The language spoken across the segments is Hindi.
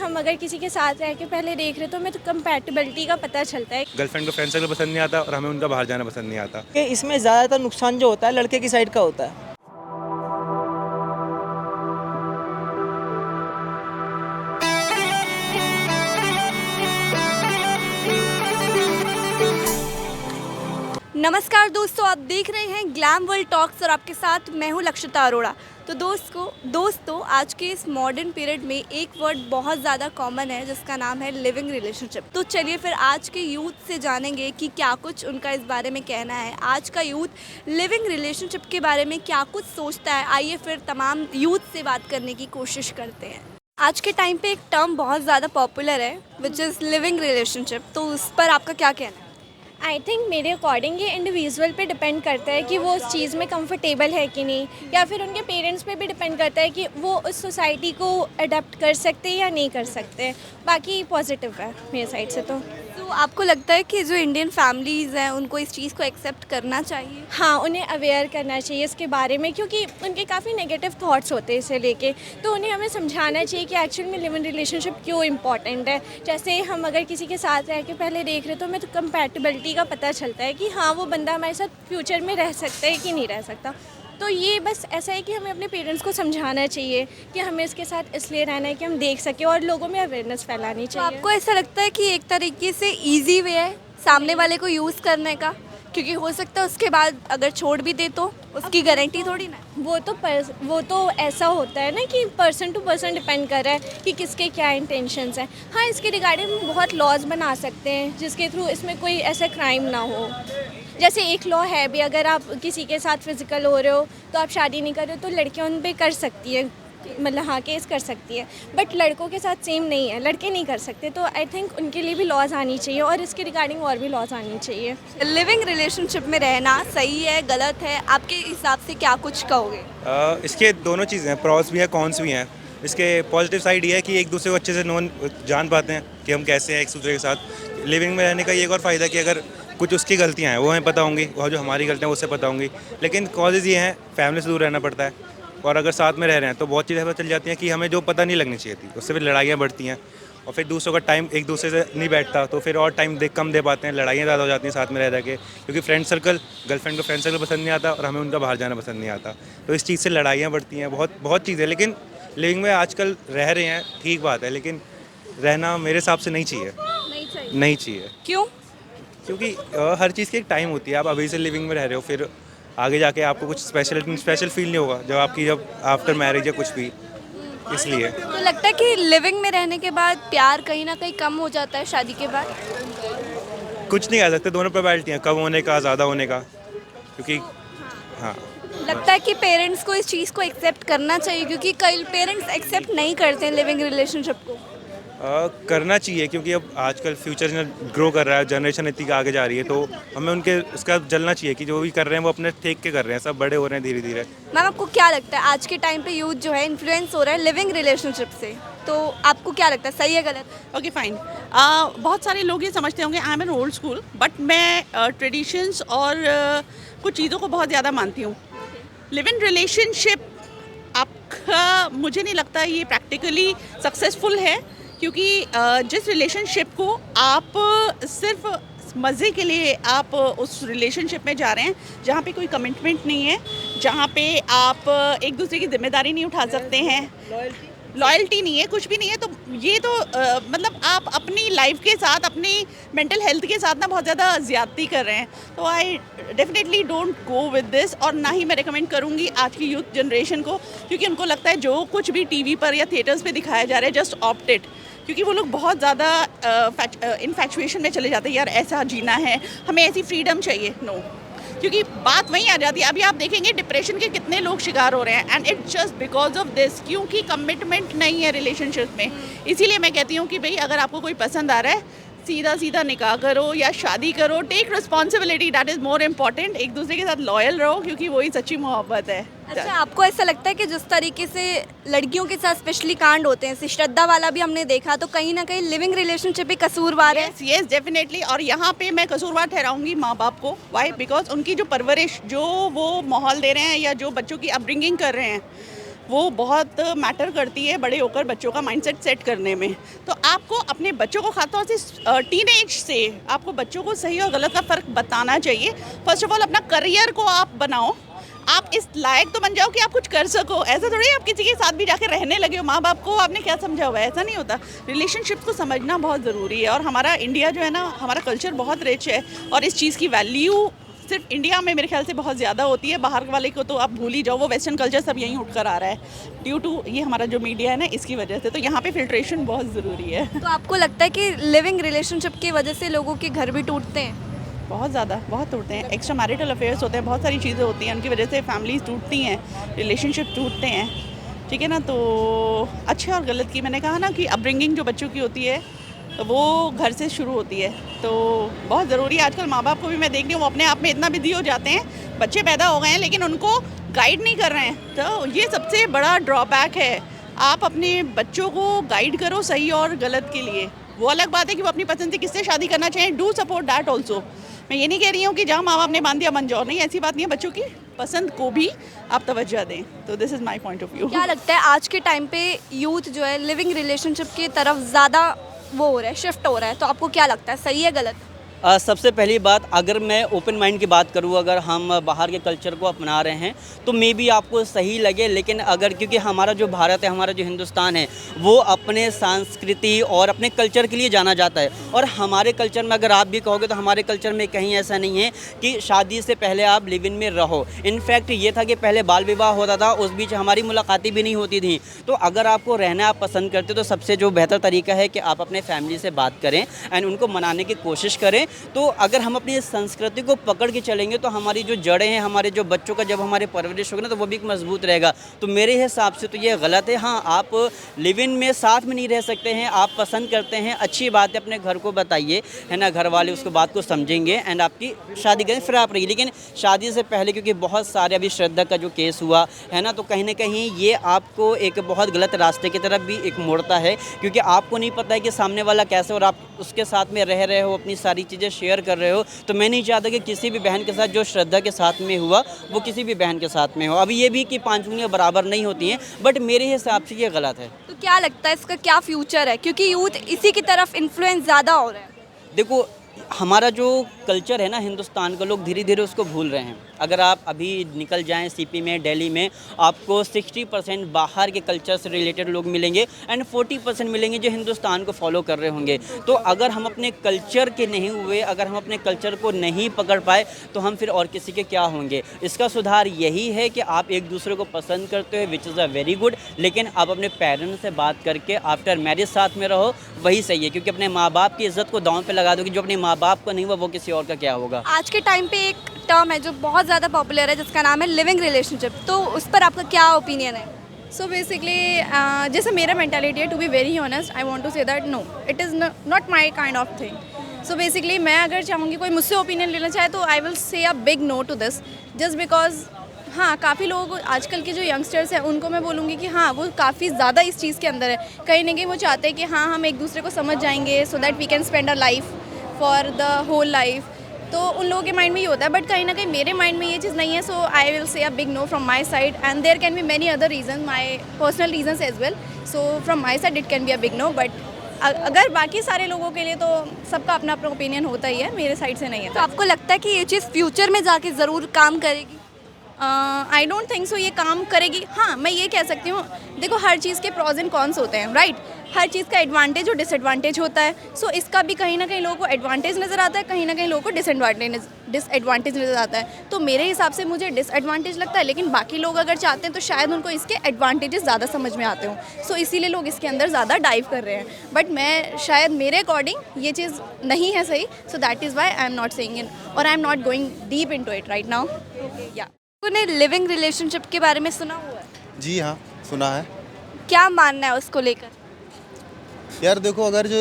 हम अगर किसी के साथ रह के पहले देख रहे तो हमें तो कंपैटिबिलिटी का पता चलता है। गर्लफ्रेंड को फ्रेंड सर्कल पसंद नहीं आता और हमें उनका बाहर जाना पसंद नहीं आता। कि इसमें ज़्यादातर नुकसान जो होता है लड़के की साइड का होता है। नमस्कार दोस्तों, आप देख रहे हैं ग्लैम वर्ल्ड टॉक्स और आपके साथ मैं हूं लक्षिता अरोड़ा। तो दोस्तों आज के इस मॉडर्न पीरियड में एक वर्ड बहुत ज़्यादा कॉमन है जिसका नाम है लिविंग रिलेशनशिप। तो चलिए फिर आज के यूथ से जानेंगे कि क्या कुछ उनका इस बारे में कहना है। आज का यूथ लिविंग रिलेशनशिप के बारे में क्या कुछ सोचता है, आइए फिर तमाम यूथ से बात करने की कोशिश करते हैं। आज के टाइम पे एक टर्म बहुत ज़्यादा पॉपुलर है विच इज़ लिविंग रिलेशनशिप, तो उस पर आपका क्या कहना है? आई थिंक मेरे अकॉर्डिंग ये इंडिविजुअल पे डिपेंड करता है कि वो उस चीज़ में कंफर्टेबल है कि नहीं, या फिर उनके पेरेंट्स पे भी डिपेंड करता है कि वो उस सोसाइटी को अडेप्ट कर सकते हैं या नहीं कर सकते। बाकी पॉजिटिव है मेरे साइड से। तो आपको लगता है कि जो इंडियन फैमिलीज़ हैं उनको इस चीज़ को एक्सेप्ट करना चाहिए? हाँ, उन्हें अवेयर करना चाहिए इसके बारे में, क्योंकि उनके काफ़ी नेगेटिव थॉट्स होते हैं इसे लेके। तो उन्हें हमें समझाना चाहिए कि एक्चुअल में लिव इन रिलेशनशिप क्यों इम्पॉर्टेंट है। जैसे हम अगर किसी के साथ रह के पहले देख रहे तो हमें तो कंपैटिबिलिटी का पता चलता है कि हाँ वो बंदा हमारे साथ फ्यूचर में रह सकता है कि नहीं रह सकता। तो ये बस ऐसा है कि हमें अपने पेरेंट्स को समझाना चाहिए कि हमें इसके साथ इसलिए रहना है कि हम देख सकें और लोगों में अवेयरनेस फैलानी तो चाहिए। आपको ऐसा लगता है कि एक तरीके से इजी वे है सामने वाले को यूज़ करने का? क्योंकि हो सकता है उसके बाद अगर छोड़ भी दे तो उसकी गारंटी थोड़ी ना। वो तो ऐसा होता है ना कि पर्सन टू पर्सन डिपेंड कर रहा है कि किसके क्या इंटेंशंस हैं। हाँ, इसके रिगार्डिंग हम बहुत लॉज बना सकते हैं जिसके थ्रू इसमें कोई ऐसा क्राइम ना हो। जैसे एक लॉ है भी, अगर आप किसी के साथ फिजिकल हो रहे हो तो आप शादी नहीं कर रहे हो तो लड़कियां उन पे कर सकती है, मतलब हाँ केस कर सकती है। बट लड़कों के साथ सेम नहीं है, लड़के नहीं कर सकते। तो आई थिंक उनके लिए भी लॉज आनी चाहिए और इसके रिगार्डिंग और भी लॉज आनी चाहिए। लिविंग रिलेशनशिप में रहना सही है, गलत है, आपके हिसाब से क्या कुछ कहोगे? इसके दोनों चीज़ें हैं, प्रॉस भी हैं कॉन्स भी हैं। इसके पॉजिटिव साइड ये है कि एक दूसरे को अच्छे से जान पाते हैं कि हम कैसे हैं एक दूसरे के साथ। लिविंग में रहने का ये एक और फ़ायदा कि अगर कुछ उसकी गलतियाँ हैं वो हमें पता होंगी और जो हमारी गलतियाँ उससे पता होंगी। लेकिन कॉजेज़ ये हैं, फैमिली से दूर रहना पड़ता है और अगर साथ में रह रहे हैं तो बहुत चीज़ें पता चल जाती हैं कि हमें जो पता नहीं लगनी चाहिए थी, उससे फिर लड़ाइयाँ बढ़ती हैं और फिर दूसरों का टाइम एक दूसरे से नहीं बैठता तो फिर और टाइम कम दे पाते हैं, लड़ाइयाँ ज़्यादा हो जाती हैं साथ में रह के। क्योंकि फ्रेंड सर्कल, गर्लफ्रेंड को फ्रेंड सर्कल पसंद नहीं आता और हमें उनका बाहर जाना पसंद नहीं आता, तो इस चीज़ से लड़ाइयाँ बढ़ती हैं। बहुत चीज़ें। लेकिन लिविंग में आजकल रह रहे हैं, ठीक बात है, लेकिन रहना मेरे हिसाब से नहीं चाहिए। नहीं चाहिए। क्यों? क्योंकि हर चीज़ की एक टाइम होती है। आप अभी से लिविंग में रह रहे हो, फिर आगे जाके आपको कुछ स्पेशल फील नहीं होगा जब आफ्टर मैरिज या कुछ भी, इसलिए। तो लगता है कि लिविंग में रहने के बाद प्यार कहीं ना कहीं कम हो जाता है शादी के बाद? कुछ नहीं कह सकते, दोनों प्रोबेबिलिटी हैं, कम होने का, ज़्यादा होने का। क्योंकि हाँ, लगता है कि पेरेंट्स को इस चीज़ को एक्सेप्ट करना चाहिए, क्योंकि कई पेरेंट्स एक्सेप्ट नहीं करते हैं लिविंग रिलेशनशिप को। करना चाहिए क्योंकि अब आजकल फ्यूचर ग्रो कर रहा है, जनरेशन इतनी आगे जा रही है, तो हमें उनके उसका जलना चाहिए कि जो भी कर रहे हैं वो अपने ठीक के कर रहे हैं, सब बड़े हो रहे हैं धीरे धीरे। मैम, आपको क्या लगता है आज के टाइम पे यूथ जो है इन्फ्लुएंस हो रहा है लिविंग रिलेशनशिप से, तो आपको क्या लगता है सही है गलत? Okay fine. बहुत सारे लोग ये समझते होंगे I am an old school, but मैं ट्रेडिशंस और कुछ चीज़ों को बहुत ज़्यादा मानती हूँ। लिव इन रिलेशनशिप आपका, मुझे नहीं लगता ये प्रैक्टिकली सक्सेसफुल है, क्योंकि जिस रिलेशनशिप को आप सिर्फ मज़े के लिए आप उस रिलेशनशिप में जा रहे हैं, जहाँ पे कोई कमिटमेंट नहीं है, जहाँ पे आप एक दूसरे की जिम्मेदारी नहीं उठा सकते हैं, लॉयल्टी नहीं है, कुछ भी नहीं है, तो ये तो मतलब आप अपनी लाइफ के साथ, अपनी मेंटल हेल्थ के साथ ना बहुत ज़्यादा ज़्यादती कर रहे हैं। तो I definitely don't go with this, और ना ही मैं रिकमेंड करूँगी आज की यूथ जनरेशन को, क्योंकि उनको लगता है जो कुछ भी टीवी पर या थिएटर्स पे दिखाया जा रहा है जस्ट ऑप्ट इट, क्योंकि वो लोग बहुत ज़्यादा इन्फैक्चुएशन में चले जाते हैं, यार ऐसा जीना है, हमें ऐसी फ्रीडम चाहिए। नो, क्योंकि बात वहीं आ जाती है। अभी आप देखेंगे डिप्रेशन के कितने लोग शिकार हो रहे हैं, and it's just because of this, क्योंकि कमिटमेंट नहीं है रिलेशनशिप में। इसीलिए मैं कहती हूँ कि भाई अगर आपको कोई पसंद आ रहा है, सीधा निकाह करो या शादी करो, take responsibility, that is more important. एक दूसरे के साथ लॉयल रहो, क्योंकि वही सच्ची मोहब्बत है। अच्छा, आपको ऐसा लगता है कि जिस तरीके से लड़कियों के साथ स्पेशली कांड होते हैं, जैसे श्रद्धा वाला भी हमने देखा, तो कहीं ना कहीं लिविंग रिलेशनशिप ही कसूरवार है? Yes definitely. और यहाँ पे मैं कसूरवार ठहराऊंगी माँ बाप को। वाई? बिकॉज उनकी जो परवरिश, जो वो माहौल दे रहे हैं या जो बच्चों की अपब्रिंगिंग कर रहे हैं, वो बहुत मैटर करती है बड़े होकर बच्चों का माइंडसेट सेट करने में। तो आपको अपने बच्चों को खासतौर से टीनेज से आपको बच्चों को सही और गलत का फ़र्क बताना चाहिए। फर्स्ट ऑफ ऑल अपना करियर को आप बनाओ, आप इस लायक तो बन जाओ कि आप कुछ कर सको। ऐसा थोड़ी आप किसी के साथ भी जाके रहने लगे हो, माँ बाप को आपने क्या समझा हुआ है, ऐसा नहीं होता। रिलेशनशिप को समझना बहुत ज़रूरी है। और हमारा इंडिया जो है ना, हमारा कल्चर बहुत रिच है और इस चीज़ की वैल्यू सिर्फ इंडिया में मेरे ख्याल से बहुत ज़्यादा होती है। बाहर वाले को तो आप भूल ही जाओ, वो वेस्टर्न कल्चर सब यहीं उठ कर आ रहा है ड्यू टू ये हमारा जो मीडिया है ना, इसकी वजह से। तो यहाँ पे फिल्ट्रेशन बहुत ज़रूरी है। तो आपको लगता है कि लिविंग रिलेशनशिप की वजह से लोगों के घर भी टूटते हैं? बहुत ज़्यादा, बहुत टूटते हैं। एक्स्ट्रा मैरिटल अफेयर्स होते हैं, बहुत सारी चीज़ें होती हैं, उनकी वजह से फैमिलीज टूटती हैं, रिलेशनशिप टूटते हैं, ठीक है ना। तो अच्छे और गलत की मैंने कहा ना कि अपब्रिंगिंग जो बच्चों की होती है तो वो घर से शुरू होती है। तो बहुत ज़रूरी है। आजकल माँ बाप को भी मैं देख रही हूँ, वो अपने आप में इतना बिजी हो जाते हैं, बच्चे पैदा हो गए हैं लेकिन उनको गाइड नहीं कर रहे हैं। तो ये सबसे बड़ा ड्रॉबैक है। आप अपने बच्चों को गाइड करो सही और गलत के लिए। वो अलग बात है कि वो अपनी पसंद से किससे शादी करना चाहें, डू सपोर्ट दैट ऑल्सो। मैं ये नहीं कह रही हूँ कि जहाँ माँ बाप ने बांध दिया बन जाओ, नहीं, ऐसी बात नहीं है। बच्चों की पसंद को भी आप तवज्जो दें। तो this is my point of view. क्या लगता है आज के टाइम पे यूथ जो है लिविंग रिलेशनशिप की तरफ ज़्यादा वो हो रहा है, शिफ्ट हो रहा है, तो आपको क्या लगता है, सही है गलत? सबसे पहली बात, अगर मैं ओपन माइंड की बात करूँ, अगर हम बाहर के कल्चर को अपना रहे हैं तो मे बी आपको सही लगे, लेकिन अगर क्योंकि हमारा जो भारत है, हमारा जो हिंदुस्तान है, वो अपने संस्कृति और अपने कल्चर के लिए जाना जाता है। और हमारे कल्चर में अगर आप भी कहोगे तो हमारे कल्चर में कहीं ऐसा नहीं है कि शादी से पहले आप लिव इन में रहो। इनफैक्ट ये था कि पहले बाल विवाह होता था, उस बीच हमारी मुलाकातें भी नहीं होती थी। तो अगर आपको रहना आप पसंद करते तो सबसे जो बेहतर तरीका है कि आप अपने फैमिली से बात करें एंड उनको मनाने की कोशिश करें। तो अगर हम अपनी संस्कृति को पकड़ के चलेंगे तो हमारी जो जड़ें हैं, हमारे जो बच्चों का जब हमारे परवरिश होगी ना, तो वो भी मजबूत रहेगा। तो मेरे हिसाब से तो ये गलत है। हाँ, आप लिव इन में साथ में नहीं रह सकते हैं, आप पसंद करते हैं, अच्छी बात है, अपने घर को बताइए, है ना, घर वाले उसको बात को समझेंगे एंड आपकी शादी करें, फिर आप रहिए। लेकिन शादी से पहले क्योंकि बहुत सारे अभी श्रद्धा का जो केस हुआ है ना, तो कहीं ना कहीं ये आपको एक बहुत गलत रास्ते की तरफ भी एक मोड़ता है, क्योंकि आपको नहीं पता है कि सामने वाला कैसे, और आप उसके साथ में रह रहे हो, अपनी सारी चीज़ें शेयर कर रहे हो। तो मैं नहीं चाहता कि किसी भी बहन के साथ जो श्रद्धा के साथ में हुआ वो किसी भी बहन के साथ में हो। अभी ये भी कि 5 उंगलियां बराबर नहीं होती हैं, बट मेरे हिसाब से ये गलत है। तो क्या लगता है इसका क्या फ्यूचर है, क्योंकि यूथ इसी की तरफ इन्फ्लुएंस ज़्यादा हो रहा है? देखो, हमारा जो कल्चर है ना हिंदुस्तान का, लोग धीरे धीरे उसको भूल रहे हैं। अगर आप अभी निकल जाएं सीपी में, दिल्ली में, आपको 60% बाहर के कल्चर से रिलेटेड लोग मिलेंगे एंड 40% मिलेंगे जो हिंदुस्तान को फॉलो कर रहे होंगे। तो अगर हम अपने कल्चर के नहीं हुए, अगर हम अपने कल्चर को नहीं पकड़ पाए, तो हम फिर और किसी के क्या होंगे। इसका सुधार यही है कि आप एक दूसरे को पसंद करते हो, which is a very good, लेकिन आप अपने पेरेंट्स से बात करके आफ्टर मैरिज साथ में रहो, वही सही है। क्योंकि अपने माँ बाप की इज्जत को दांव पे लगा दो कि जो अपने माँ बाप को नहीं हुआ वो किसी और का क्या होगा। आज के टाइम पे एक टर्म है जो बहुत ज़्यादा पॉपुलर है, जिसका नाम है लिविंग रिलेशनशिप, तो उस पर आपका क्या ओपिनियन है? सो बेसिकली जैसे मेरा मेंटालिटी है, to be very honest, I want to say that no, it is not my kind of thing. So basically मैं अगर चाहूँगी कोई मुझसे ओपिनियन लेना चाहे तो I will say a big no to this, just because हाँ, काफ़ी लोग आजकल के जो यंगस्टर्स हैं उनको मैं बोलूँगी कि हाँ, वो काफ़ी ज़्यादा इस चीज़ के अंदर है। कहीं ना कहीं वो चाहते हैं कि हाँ, हम एक दूसरे को समझ जाएंगे so that we can spend a life for the whole life. तो उन लोगों के माइंड में ये होता है, बट कहीं ना कहीं मेरे माइंड में ये चीज़ नहीं है। सो I will say a big no from my side and there can be many other reason, my personal reasons as well. So from my side it can be a big no, but अगर बाकी सारे लोगों के लिए तो सबका अपना अपना ओपिनियन होता ही है, मेरे साइड से नहीं है। तो आपको लगता है कि ये चीज़ फ्यूचर में जाके ज़रूर काम करेगी? आई डोंट थिंक सो ये काम करेगी। हाँ, मैं ये कह सकती हूँ, देखो हर चीज़ के प्रॉज एंड कॉन्स होते हैं, राइट? हर चीज़ का एडवांटेज और डिसएडवांटेज होता है। सो इसका भी कहीं ना कहीं लोगों को एडवांटेज नज़र आता है, कहीं ना कहीं लोगों को डिसएडवांटेज नज़र आता है। तो मेरे हिसाब से मुझे डिसएडवांटेज लगता है, लेकिन बाकी लोग अगर चाहते हैं तो शायद उनको इसके एडवांटेजेस ज़्यादा समझ में आते हों। सो इसीलिए लोग इसके अंदर ज़्यादा डाइव कर रहे हैं, बट मैं शायद मेरे अकॉर्डिंग ये चीज़ नहीं है सही। So that is why I am not saying it और I am not going deep into it right now. या आपने लिविंग रिलेशनशिप के बारे में सुना हुआ है? जी हाँ, सुना है। क्या मानना है उसको लेकर? यार देखो, अगर जो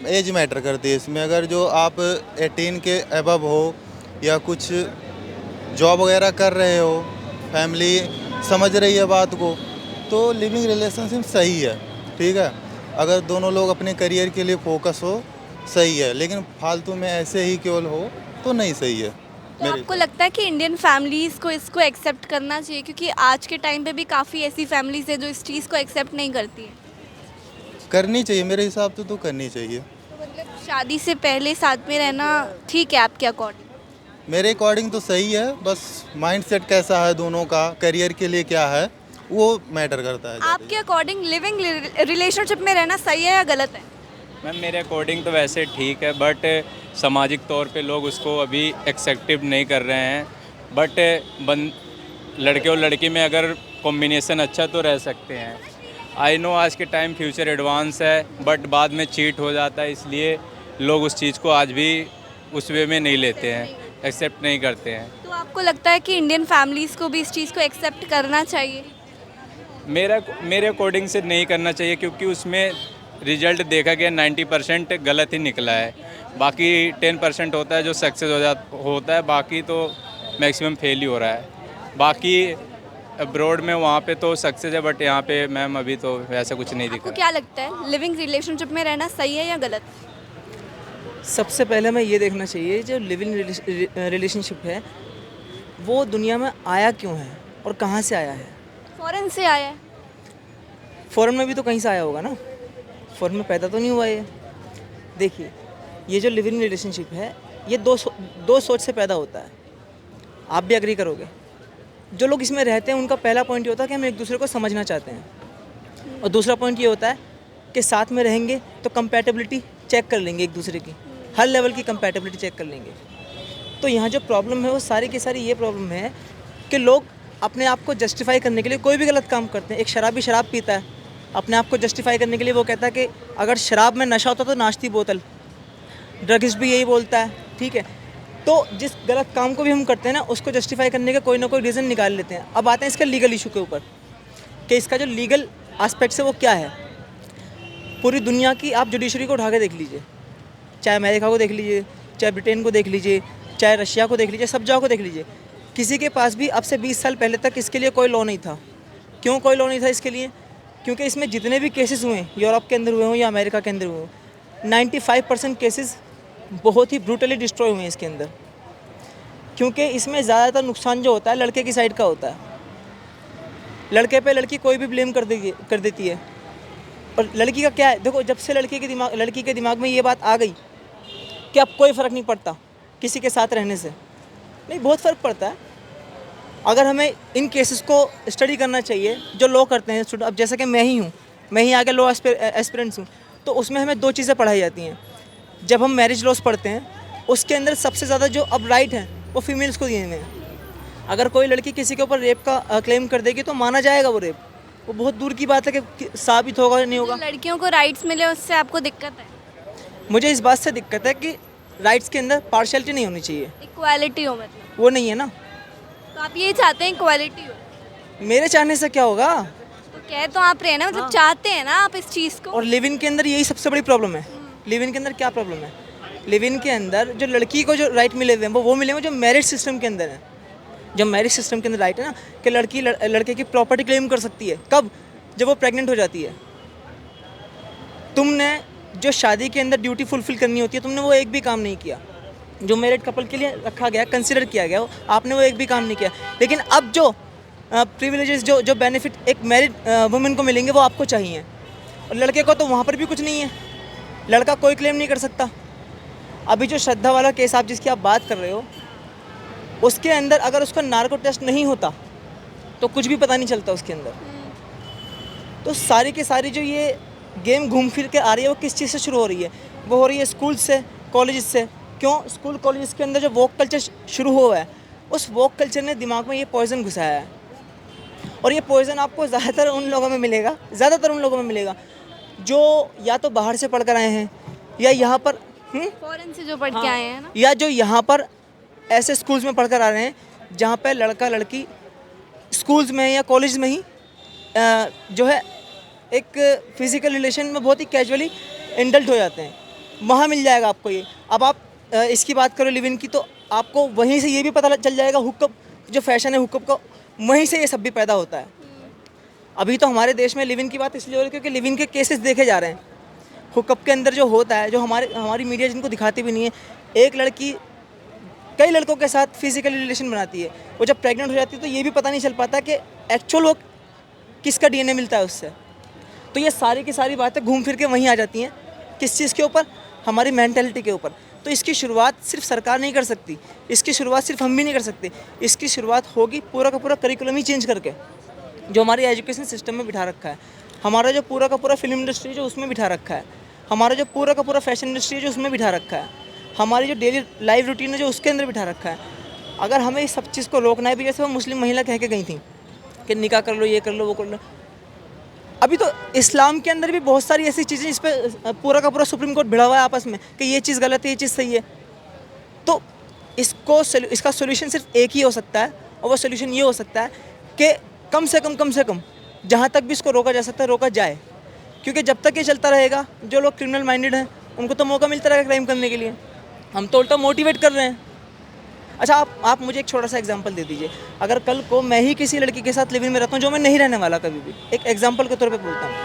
एज मैटर करती है इसमें, अगर जो आप 18 के अबव हो या कुछ जॉब वगैरह कर रहे हो, फैमिली समझ रही है बात को, तो लिविंग रिलेशनशिप सही है, ठीक है। अगर दोनों लोग अपने करियर के लिए फोकस हो, सही है, लेकिन फालतू में ऐसे ही केवल हो तो नहीं सही है। तो आपको लगता है कि इंडियन फैमिलीज़ को इसको एक्सेप्ट करना चाहिए, क्योंकि आज के टाइम पे भी काफ़ी ऐसी फैमिलीज़ है जो इस चीज़ को एक्सेप्ट नहीं करती है? करनी चाहिए, मेरे हिसाब से तो करनी चाहिए। तो मतलब शादी से पहले साथ में रहना ठीक है आपके अकॉर्डिंग? मेरे अकॉर्डिंग तो सही है, बस माइंडसेट कैसा है दोनों का, करियर के लिए क्या है, वो मैटर करता है। आपके अकॉर्डिंग लिविंग रिलेशनशिप में रहना सही है या गलत है? मैम मेरे अकॉर्डिंग तो वैसे ठीक है, बट सामाजिक तौर पे लोग उसको अभी एक्सेप्टिव नहीं कर रहे हैं। बट लड़के और लड़की में अगर कॉम्बिनेशन अच्छा तो रह सकते हैं। आई नो आज के टाइम फ्यूचर एडवांस है, बट बाद में चीट हो जाता है, इसलिए लोग उस चीज़ को आज भी उस वे में नहीं लेते हैं, एक्सेप्ट नहीं करते हैं। तो आपको लगता है कि इंडियन फैमिलीज़ को भी इस चीज़ को एक्सेप्ट करना चाहिए? मेरे अकॉर्डिंग से नहीं करना चाहिए, क्योंकि उसमें रिजल्ट देखा गया 90% गलत ही निकला है। बाकी 10% होता है जो सक्सेस होता है, बाकी तो मैक्सिमम फेल ही हो रहा है। बाकी अब्रॉड में वहाँ पे तो सक्सेस है, बट यहाँ पे मैम अभी तो वैसा कुछ नहीं दिख आपको रहा। क्या लगता है लिविंग रिलेशनशिप में रहना सही है या गलत? सबसे पहले मैं ये देखना चाहिए जो लिविंग रिलेशनशिप है वो दुनिया में आया क्यों है और कहाँ से आया है। फॉरेन से आया है। फ़ॉरेन में भी तो कहीं से आया होगा ना, फ़ॉरेन में पैदा तो नहीं हुआ ये। देखिए ये जो लिविंग रिलेशनशिप है ये दो सोच से पैदा होता है, आप भी एग्री करोगे। जो लोग इसमें रहते हैं उनका पहला पॉइंट ये होता है कि हम एक दूसरे को समझना चाहते हैं, और दूसरा पॉइंट ये होता है कि साथ में रहेंगे तो कंपैटिबिलिटी चेक कर लेंगे, एक दूसरे की हर लेवल की कंपैटिबिलिटी चेक कर लेंगे। तो यहाँ जो प्रॉब्लम है वो सारी की सारी ये प्रॉब्लम है कि लोग अपने आप को जस्टिफाई करने के लिए कोई भी गलत काम करते हैं। एक शराबी शराब पीता है, अपने आप को जस्टिफाई करने के लिए वो कहता है कि अगर शराब में नशा होता तो नाश्ती बोतल। ड्रग्स भी यही बोलता है, ठीक है। तो जिस गलत काम को भी हम करते हैं ना उसको जस्टिफाई करने का कोई ना कोई रीज़न निकाल लेते हैं। अब आते हैं इसका लीगल इशू के ऊपर कि इसका जो लीगल एस्पेक्ट्स है वो क्या है। पूरी दुनिया की आप जुडिशरी को उठा के देख लीजिए, चाहे अमेरिका को देख लीजिए, चाहे ब्रिटेन को देख लीजिए, चाहे रशिया को देख लीजिए, सब जगह को देख लीजिए। किसी के पास भी अब से 20 साल पहले तक इसके लिए कोई लॉ नहीं था। क्यों कोई लॉ नहीं था इसके लिए? क्योंकि इसमें जितने भी केसेस हुए यूरोप के अंदर हुए हों या अमेरिका के अंदर हुए हों, 95% केसेस बहुत ही ब्रूटली डिस्ट्रॉय हुए हैं इसके अंदर। क्योंकि इसमें ज़्यादातर नुकसान जो होता है लड़के की साइड का होता है। लड़के पे लड़की कोई भी ब्लेम कर देती है। और लड़की का क्या है, देखो जब से लड़की के दिमाग में ये बात आ गई कि अब कोई फ़र्क नहीं पड़ता किसी के साथ रहने से, नहीं बहुत फ़र्क पड़ता है। अगर हमें इन केसेस को स्टडी करना चाहिए जो लॉ करते हैं स्टूडेंट, अब जैसा कि मैं ही आगे लॉ एस्पिरेंट्स हूँ, तो उसमें हमें 2 चीज़ें पढ़ाई जाती हैं। जब हम मैरिज लॉस पढ़ते हैं उसके अंदर सबसे ज़्यादा जो अब राइट हैं वो फीमेल्स को दिए हुए हैं। अगर कोई लड़की किसी के ऊपर रेप का क्लेम कर देगी तो माना जाएगा वो रेप, वो बहुत दूर की बात है कि साबित होगा या नहीं होगा। लड़कियों को राइट्स मिले उससे आपको दिक्कत है? मुझे इस बात से दिक्कत है कि राइट्स के अंदर पार्शियलिटी नहीं होनी चाहिए, इक्वालिटी हो, मतलब वो नहीं है ना। तो आप ये चाहते हैं इक्वालिटी हो? मेरे चाहने से क्या होगा। तो कह तो आप रहे हैं ना, मतलब चाहते हैं ना आप इस चीज़ को। और लिव इन के अंदर यही सबसे बड़ी प्रॉब्लम है। लिव इन के अंदर क्या प्रॉब्लम है? लिव इन के अंदर जो लड़की को जो राइट मिले हुए हैं वो मिले हुए जो मैरिज सिस्टम के अंदर है। जो मैरिज सिस्टम के अंदर राइट है ना कि लड़की लड़के की प्रॉपर्टी क्लेम कर सकती है। कब? जब वो प्रेग्नेंट हो जाती है। तुमने जो शादी के अंदर ड्यूटी फुलफिल करनी होती है तुमने वो एक भी काम नहीं किया। जो मैरिड कपल के लिए रखा गया, कंसिडर किया गया, आपने वो एक भी काम नहीं किया। लेकिन अब जो प्रिविलेजेस जो बेनिफिट एक मैरिड वुमेन को मिलेंगे वो आपको चाहिए, और लड़के को तो वहाँ पर भी कुछ नहीं है। लड़का कोई क्लेम नहीं कर सकता। अभी जो श्रद्धा वाला केस आप जिसकी आप बात कर रहे हो उसके अंदर अगर उसका नार्को टेस्ट नहीं होता तो कुछ भी पता नहीं चलता उसके अंदर। तो सारी की सारी जो ये गेम घूम फिर के आ रही है वो किस चीज़ से शुरू हो रही है? वो हो रही है स्कूल से, कॉलेज से। क्यों? स्कूल कॉलेज के अंदर जो वोक कल्चर शुरू हुआ है उस वोक कल्चर ने दिमाग में ये पॉइजन घुसाया है। और ये पॉइजन आपको ज़्यादातर उन लोगों में मिलेगा जो या तो बाहर से पढ़ कर आए हैं या यहाँ पर फॉरेन से जो पढ़ के आए हैं ना, या जो यहाँ पर ऐसे स्कूल्स में पढ़कर आ रहे हैं जहाँ पे लड़का लड़की स्कूल्स में या कॉलेज में ही जो है एक फिज़िकल रिलेशन में बहुत ही कैजुअली इंडल्ट हो जाते हैं। वहाँ मिल जाएगा आपको ये। अब आप इसकी बात करो लिव इन की तो आपको वहीं से ये भी पता चल जाएगा हुकअप जो फैशन है हुकअप का, वहीं से ये सब भी पैदा होता है। अभी तो हमारे देश में लिव इन की बात इसलिए हो रही है क्योंकि लिव इन के केसेस देखे जा रहे हैं। हुकअप के अंदर जो होता है, जो हमारी मीडिया जिनको दिखाती भी नहीं है, एक लड़की कई लड़कों के साथ फिजिकली रिलेशन बनाती है, वो जब प्रेग्नेंट हो जाती है तो ये भी पता नहीं चल पाता कि एक्चुअल वो किसका डीएनए मिलता है उससे। तो ये सारी की सारी बातें घूम फिर के वहीं आ जाती हैं, किस चीज़ के ऊपर, हमारी मेंटालिटी के ऊपर। तो इसकी शुरुआत सिर्फ सरकार नहीं कर सकती, इसकी शुरुआत सिर्फ हम भी नहीं कर सकते, इसकी शुरुआत होगी पूरा का पूरा करिकुलम ही चेंज करके, जो हमारे एजुकेशन सिस्टम में बिठा रखा है, हमारा जो पूरा का पूरा फिल्म इंडस्ट्री जो उसमें बिठा रखा है, हमारा जो पूरा का पूरा फैशन इंडस्ट्री है जो उसमें बिठा रखा है, हमारी जो डेली लाइव रूटीन है जो उसके अंदर बिठा रखा है। अगर हमें इस सब चीज़ को रोकना है भी, जैसे वो मुस्लिम महिला कह के गई थी कि निकाह कर लो, ये कर लो, वो कर लो, अभी तो इस्लाम के अंदर भी बहुत सारी ऐसी चीज़ें जिस पे पूरा का पूरा सुप्रीम कोर्ट भिड़ा हुआ है आपस में कि ये चीज़ गलत है, ये चीज़ सही है। तो इसका सोल्यूशन सिर्फ एक ही हो सकता है, और वो सोल्यूशन ये हो सकता है कि कम से कम जहाँ तक भी इसको रोका जा सकता है रोका जाए, क्योंकि जब तक ये चलता रहेगा जो लोग क्रिमिनल माइंडेड हैं उनको तो मौका मिलता रहेगा क्राइम करने के लिए, हम तो उल्टा मोटिवेट कर रहे हैं। अच्छा, आप मुझे एक छोटा सा एग्जांपल दे दीजिए, अगर कल को मैं ही किसी लड़की के साथ लिव इन में रहता हूँ जो मैं नहीं रहने वाला कभी भी, एक एग्जांपल के तौर पे बोलता हूँ,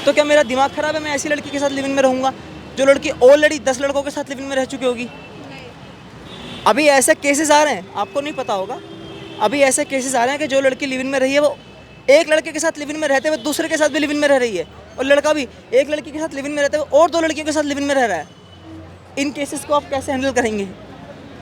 तो क्या मेरा दिमाग ख़राब है? मैं ऐसी लड़की के साथ लिव इन में रहूँगा जो लड़की ऑलरेडी 10 लड़कों के साथ लिव इन में रह चुकी होगी? अभी ऐसे केसेस आ रहे हैं, आपको नहीं पता होगा, अभी ऐसे केसेस आ रहे हैं कि जो लड़की लिव इन में रही है वो एक लड़के के साथ लिव इन में रहते हुए दूसरे के साथ भी लिव इन में रह रही है, और लड़का भी एक लड़की के साथ लिव इन में रहते हुए और 2 लड़कियों के साथ लिव इन में रह रहा है। इन केसेस को आप कैसे हैंडल करेंगे?